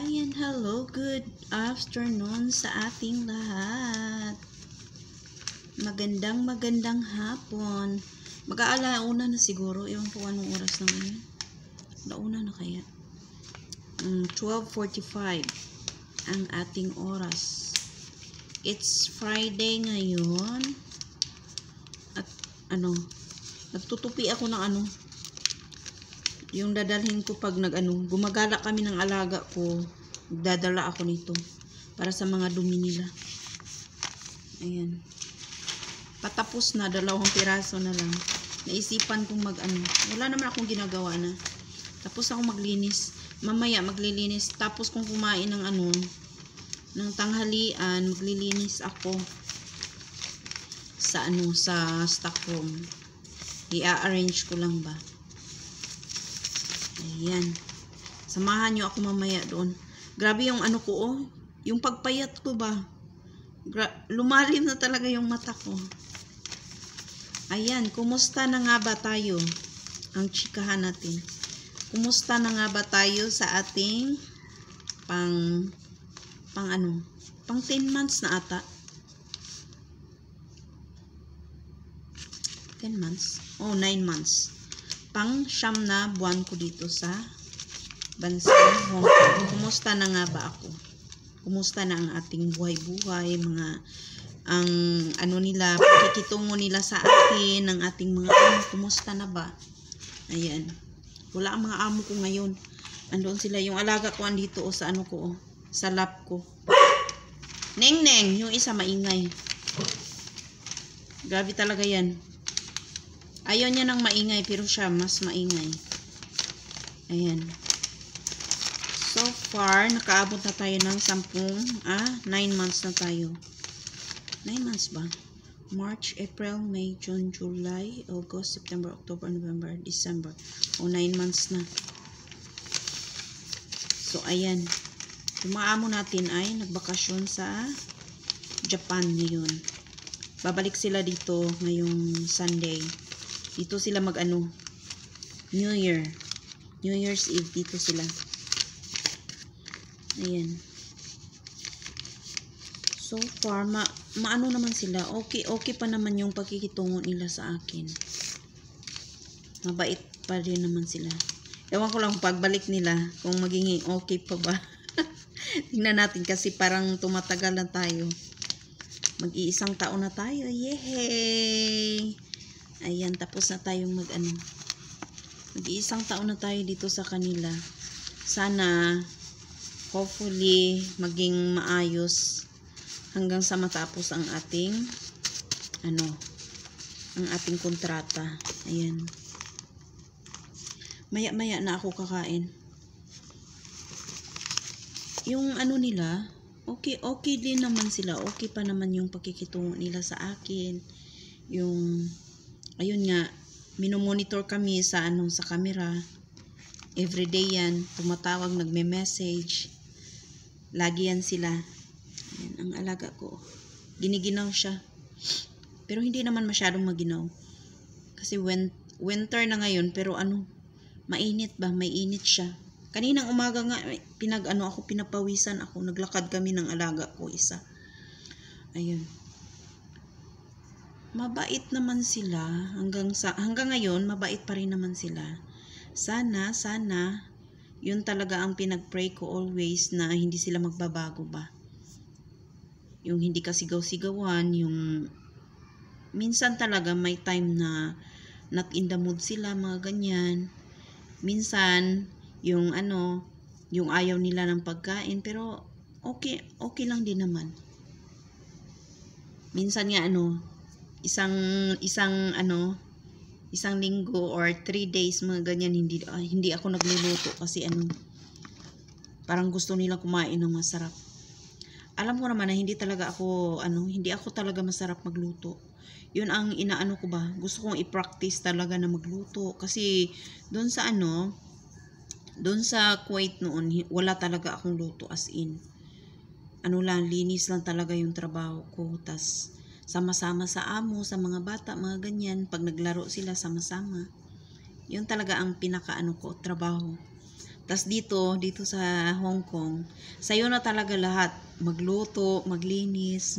Ayan, hello, good afternoon sa ating lahat. Magandang hapon. Mag-aalauna na siguro. Ewan po anong oras na ngayon. Launa na kaya. 12:45 ang ating oras. It's Friday ngayon. At nagtutupi ako ng yung dadalhin ko pag gumagala kami ng alaga ko, dadala ako nito para sa mga dumi nila. Ayan. Patapos na, 2 piraso na lang. Naisipan kong wala naman akong ginagawa na. Tapos ako maglinis. Mamaya maglilinis. Tapos kung kumain ng ng tanghalian, maglilinis ako sa sa stock room. I-arrange ko lang ba. Ayan. Samahan nyo ako mamaya doon. Grabe yung ko, yung pagpayat ko ba. Lumalim na talaga yung mata ko. Ayan, kumusta na nga ba tayo? Ang chikahan natin. Kumusta na nga ba tayo sa ating pang 10 months na ata? 10 months? Oh, 9 months. Pang 9 na buwan ko dito sa bansang Hong Kong. Kumusta na nga ba ako? Kumusta na ang ating buhay-buhay, ang nila, pakikitungo nila sa akin, ng ating mga kumusta na ba? Ayan. Wala ang mga amo ko ngayon. Andoon sila, yung alaga ko andito sa sa lap ko. Neng, yung isa maingay. Grabe talaga yan. Ayaw niya ng maingay, pero siya mas maingay. Ayan. So far, nakaabot na tayo ng 9 months na tayo. 9 months ba? March, April, May, June, July, August, September, October, November, December. O 9 months na. So, ayan. Yung mga amo natin ay nagbakasyon sa Japan ngayon. Babalik sila dito ngayong Sunday. Dito sila New Year's Eve dito sila. Ayan. So far, maano naman sila. Okay pa naman yung pagkikitungo nila sa akin. Mabait pa rin naman sila. Ewan ko lang pagbalik nila kung magiging okay pa ba. Tingnan natin kasi parang tumatagal na tayo. Mag-iisang taon na tayo. Yehey! Ayan, tapos na tayong mag-iisang taon na tayo dito sa kanila. Sana, hopefully, maging maayos hanggang sa matapos ang ating, ang ating kontrata. Ayan. Maya-maya na ako kakain. Yung nila, okay din naman sila. Okay pa naman yung pakikitungo nila sa akin. Ayun nga, minomonitor kami sa sa camera. Everyday yan, tumatawag, nagme-message. Lagi yan sila. Ayan, ang alaga ko. Giniginaw siya. Pero hindi naman masyadong maginaw. Kasi winter na ngayon, pero mainit ba? May init siya. Kaninang umaga nga, pinapawisan ako. Naglakad kami ng alaga ko, isa. Ayun. Mabait naman sila hanggang ngayon, mabait pa rin naman sila. Sana yun talaga ang pinagpray ko always, na hindi sila magbabago ba. Yung hindi kasigaw-sigawan, yung minsan talaga may time na not in the mood sila, mga ganyan. Minsan yung yung ayaw nila ng pagkain, pero okay lang din naman. Minsan nga isang linggo or 3 days, mga ganyan, hindi ako nagluluto kasi parang gusto nila kumain ng masarap. Alam ko naman na hindi ako talaga masarap magluto. Yun ang inaano ko ba, gusto kong i-practice talaga na magluto kasi doon sa Kuwait noon, wala talaga akong luto, as in linis lang talaga yung trabaho ko. Tas sama-sama sa amo, sa mga bata, mga ganyan. Pag naglaro sila, sama-sama. Yun talaga ang pinaka ko, trabaho. Tas dito sa Hong Kong, sa'yo na talaga lahat. Magluto, maglinis,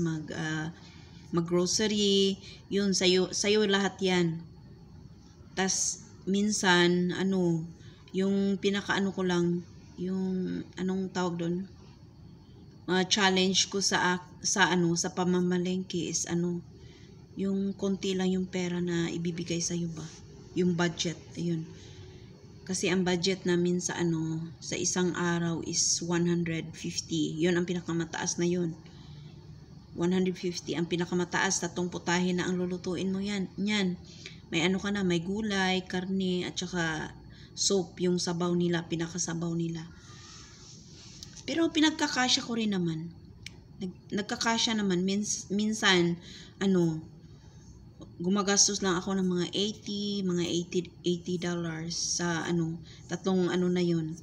mag-grocery, yun, sa'yo lahat yan. Tas minsan, yung pinakaano ko lang, yung, anong tawag doon? Challenge ko sa pamamalengke is yung konti lang yung pera na ibibigay sa'yo ba? Yung budget, ayun. Kasi ang budget namin sa sa isang araw is 150. Yun ang pinakamataas na yun. 150 ang pinakamataas. 3 putahe na ang lulutuin mo yan. May ka na, may gulay, karne, at saka soup, yung sabaw nila, pinakasabaw nila. Pero pinagkakasya ko rin naman. Nagkakasya naman. Minsan, gumagastos lang ako ng mga $80 sa tatlong na yun.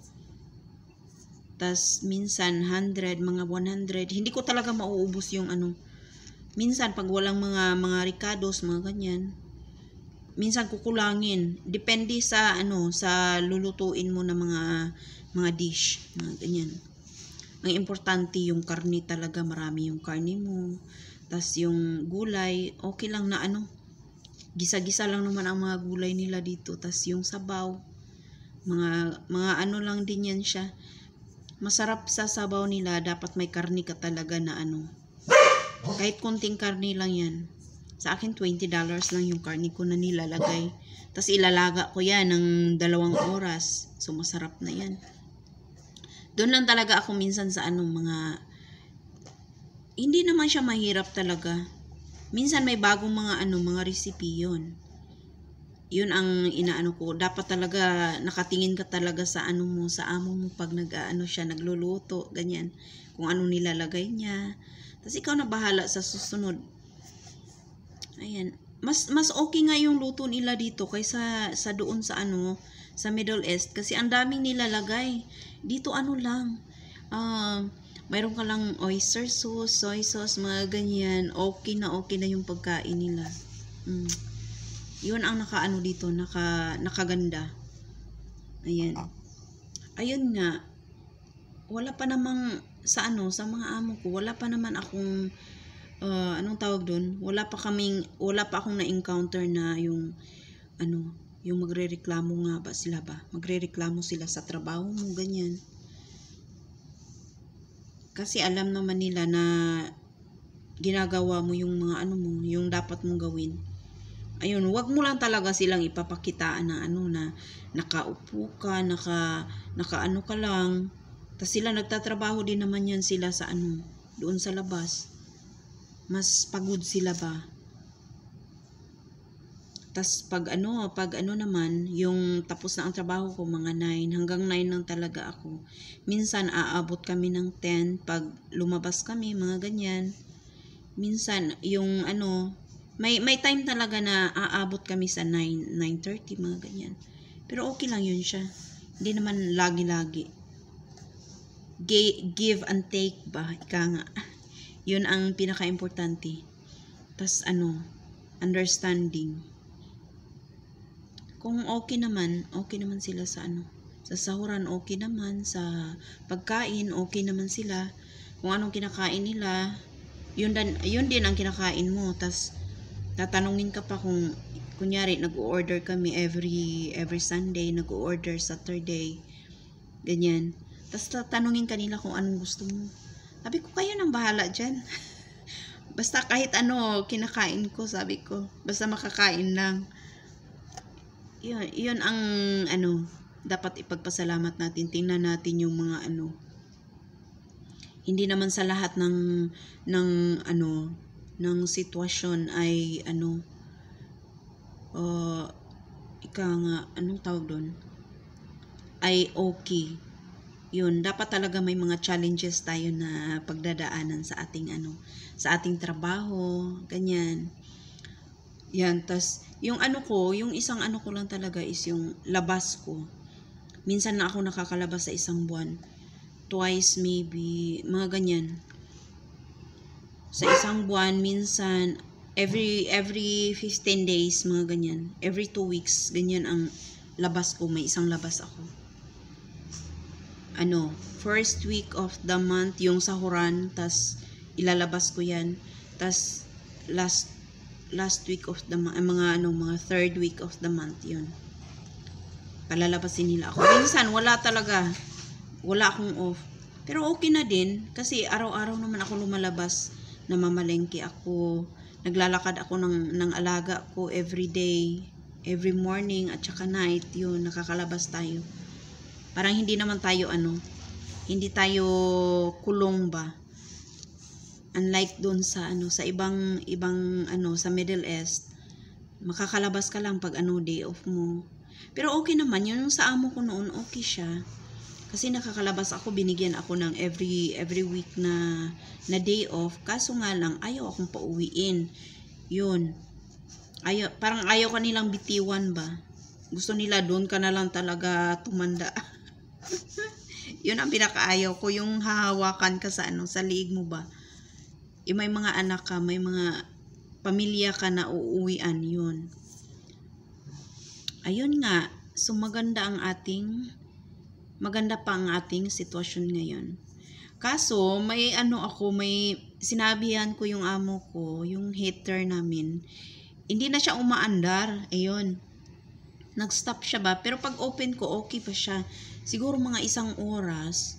Tas minsan 100, mga 100. Hindi ko talaga mauubos yung minsan pag walang mga ricados, mga ganyan. Minsan kukulangin. Depende sa sa lulutuin mo na mga dish, mga ganyan. Ang importante yung karne talaga, marami yung karne mo. Tas yung gulay, okay lang na gisa-gisa lang naman ang mga gulay nila dito. Tas yung sabaw, mga lang din yan siya. Masarap sa sabaw nila, dapat may karne ka talaga na kahit konting karne lang yan. Sa akin $20 lang yung karne ko na nilalagay. Tas ilalaga ko yan ng 2 oras. So masarap na yan. Doon lang talaga ako minsan sa hindi naman siya mahirap talaga. Minsan may bagong mga recipe yun. Yun ang inaano ko. Dapat talaga nakatingin ka talaga sa sa amo mo pag siya nagluluto, ganyan. Kung nilalagay niya. Tapos ikaw na bahala sa susunod. Ayan. Mas okay nga yung luto nila dito kaysa sa doon sa sa Middle East kasi ang daming nilalagay. Dito lang. Mayroon ka lang oyster sauce, soy sauce, mga ganyan. Okay na yung pagkain nila. Yun ang dito, nakaganda. Ayan. Ayun nga. Wala pa namang sa mga amo ko, wala pa naman akong anong tawag doon? Wala pa akong na-encounter na yung yung magrereklamo nga ba sila ba? Magrereklamo sila sa trabaho mo, ganyan. Kasi alam naman nila na ginagawa mo yung mga yung dapat mong gawin. Ayun, wag mo lang talaga silang ipapakitaan na na nakaupo ka, naka ka lang. Tapos sila nagtatrabaho din naman yan sila sa doon sa labas. Mas pagod sila ba? Tas pag naman, yung tapos na ang trabaho ko, mga 9, hanggang 9 lang talaga ako. Minsan, aabot kami ng 10, pag lumabas kami, mga ganyan. Minsan, yung may time talaga na aabot kami sa 9, 9:30, mga ganyan. Pero okay lang yun siya. Hindi naman lagi-lagi. Give and take ba? Ika nga. Yun ang pinaka-importante. Tas understanding. Kung okay naman sila sa sa sahuran, okay naman, sa pagkain, okay naman sila. Kung anong kinakain nila, yun din ang kinakain mo. Tas tatanungin ka pa kung kunyari nag-order kami every Sunday, nag-order Saturday, ganyan. Tas tatanungin kanila kung anong gusto mo. Sabi ko, kayo nang bahala dyan. Basta kahit kinakain ko, sabi ko. Basta makakain lang. Yun ang dapat ipagpasalamat natin. Tingnan natin yung mga hindi naman sa lahat ng sitwasyon ay ika nga, anong tawag doon? Ay okay. Yun, dapat talaga may mga challenges tayo na pagdadaanan sa ating sa ating trabaho, ganyan. Yan, tas yung yung isang ko lang talaga is yung labas ko. Minsan na ako nakakalabas sa isang buwan. Twice maybe, mga ganyan. Sa isang buwan, minsan, every 15 days, mga ganyan. Every 2 weeks, ganyan ang labas ko. May isang labas ako. first week of the month yung sahuran, tas ilalabas ko yan. Tas last week of the month, mga third week of the month yun. Palalabasin nila ako. Minsan wala talaga. Wala akong off. Pero okay na din kasi araw-araw naman ako lumalabas. Namamalengke ako. Naglalakad ako ng alaga ko every day, every morning at saka night. Yun, nakakalabas tayo. Parang hindi naman tayo hindi tayo kulong ba. Unlike doon sa sa ibang sa Middle East, makakalabas ka lang pag day off mo. Pero okay naman yun, yung sa amo ko noon, okay siya. Kasi nakakalabas ako, binigyan ako ng every week na day off. Kaso nga lang, ayaw akong pauwiin. Yun. Parang ayaw kanilang bitiwan ba. Gusto nila doon ka na lang talaga tumanda. Yun ang pinakaayaw ko, yung hahawakan ka sa sa liig mo ba. May mga anak ka, may mga pamilya ka na uuwian, yun. Ayun nga, so maganda pa ang ating sitwasyon ngayon. Kaso, may may sinabihan ko yung amo ko, yung heater namin, hindi na siya umaandar, ayun. Nag-stop siya ba, pero pag open ko, okay pa siya. Siguro mga 1 oras,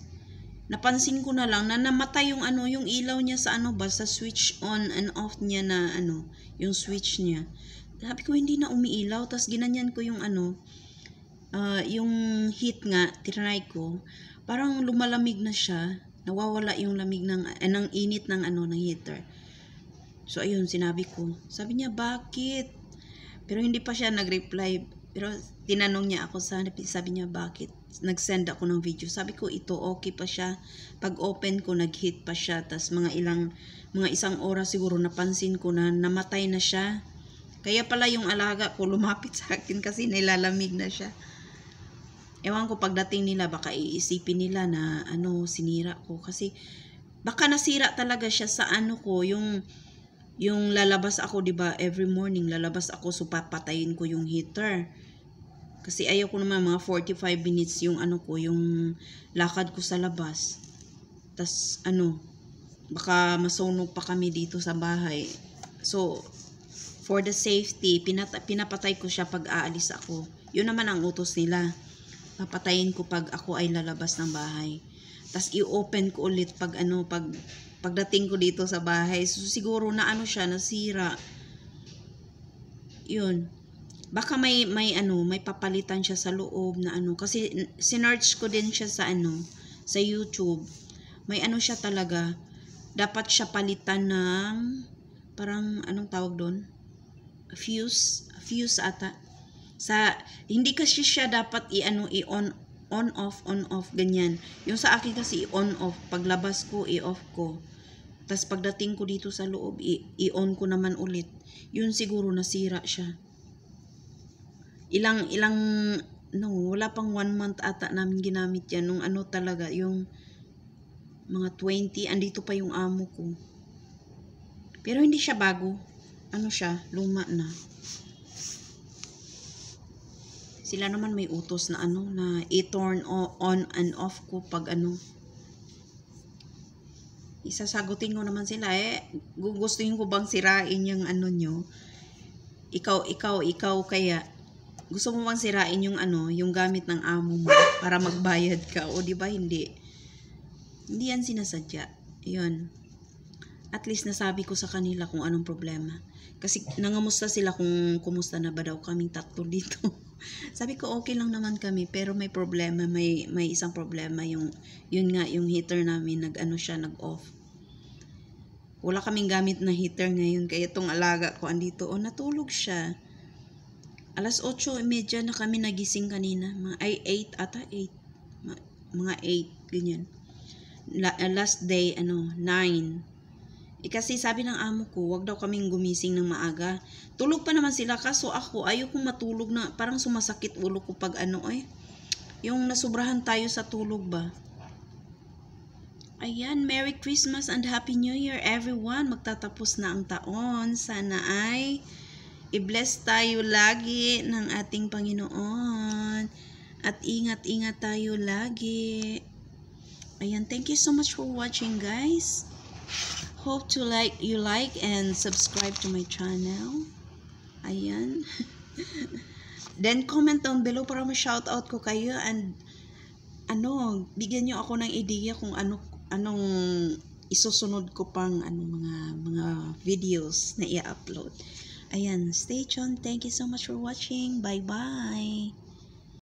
napansin ko na lang na namatay yung yung ilaw niya sa sa switch on and off niya na yung switch niya. Sabi ko hindi na umiilaw, tas ginanyan ko yung yung heat nga, tinry ko, parang lumalamig na siya, nawawala yung lamig ng init ng ng heater. So ayun, sinabi ko. Sabi niya, bakit? Pero hindi pa siya nag-reply. Pero tinanong niya ako, sabi niya, bakit? Nag-send ako ng video. Sabi ko, ito okay pa siya. Pag open ko, nag-hit pa siya. Tas mga 1 oras siguro napansin ko na namatay na siya. Kaya pala yung alaga ko lumapit sa akin kasi nilalamig na siya. Ewan ko, pagdating nila, baka iisipin nila na sinira ko. Kasi baka nasira talaga siya sa ko, yung lalabas ako, diba, every morning lalabas ako, so papatayin ko yung heater. Kasi ayaw ko naman mga 45 minutes yung ko, yung lakad ko sa labas. Tas baka masunog pa kami dito sa bahay. So, for the safety, pinapatay ko siya pag aalis ako. Yun naman ang utos nila. Papatayin ko pag ako ay lalabas ng bahay. Tas i-open ko ulit pag pagdating ko dito sa bahay. So, siguro na siya, nasira. Yun. Baka may papalitan siya sa loob na kasi sinearch ko din siya sa sa YouTube. May siya talaga. Dapat siya palitan ng parang anong tawag doon? Fuse ata. Hindi kasi siya dapat on off ganyan. Yung sa akin kasi on off, paglabas ko i-off ko. Tas pagdating ko dito sa loob i-on ko naman ulit. Yun siguro nasira siya. Wala pang 1 month ata namin ginamit yan. Nung talaga, yung mga 20, andito pa yung amo ko. Pero hindi siya bago. Siya, luma na. Sila naman may utos na na i-turn on and off ko pag Isasagutin ko naman sila gugustuhin ko bang sirain yung nyo? Ikaw kaya gusto mo bang sirain yung yung gamit ng amo mo para magbayad ka o di ba hindi yan sinasadya. Yun. At least nasabi ko sa kanila kung anong problema. Kasi nangamusta sila kung kumusta na ba daw kaming 3 dito. Sabi ko okay lang naman kami pero may problema, may isang problema yun nga yung heater namin nag-off. Wala kaming gamit na heater ngayon kaya itong alaga ko andito natulog siya. 8:30 na kami nagising kanina. Mga 8 ata, 8. Mga 8, ganyan. Last day, 9. Kasi sabi ng amo ko, wag daw kaming gumising ng maaga. Tulog pa naman sila, kaso ako, ayaw kong matulog na, parang sumasakit ulo ko pag yung nasubrahan tayo sa tulog ba. Ayan, Merry Christmas and Happy New Year everyone. Magtatapos na ang taon. Sana ay i-bless tayo lagi ng ating Panginoon. At ingat-ingat tayo lagi. Ayan, thank you so much for watching, guys. Hope to you like and subscribe to my channel. Ayan. Then comment down below para ma-shoutout ko kayo, and bigyan niyo ako ng ideya kung anong isusunod ko pang mga videos na i-upload. Ayan, stay tuned. Thank you so much for watching. Bye-bye.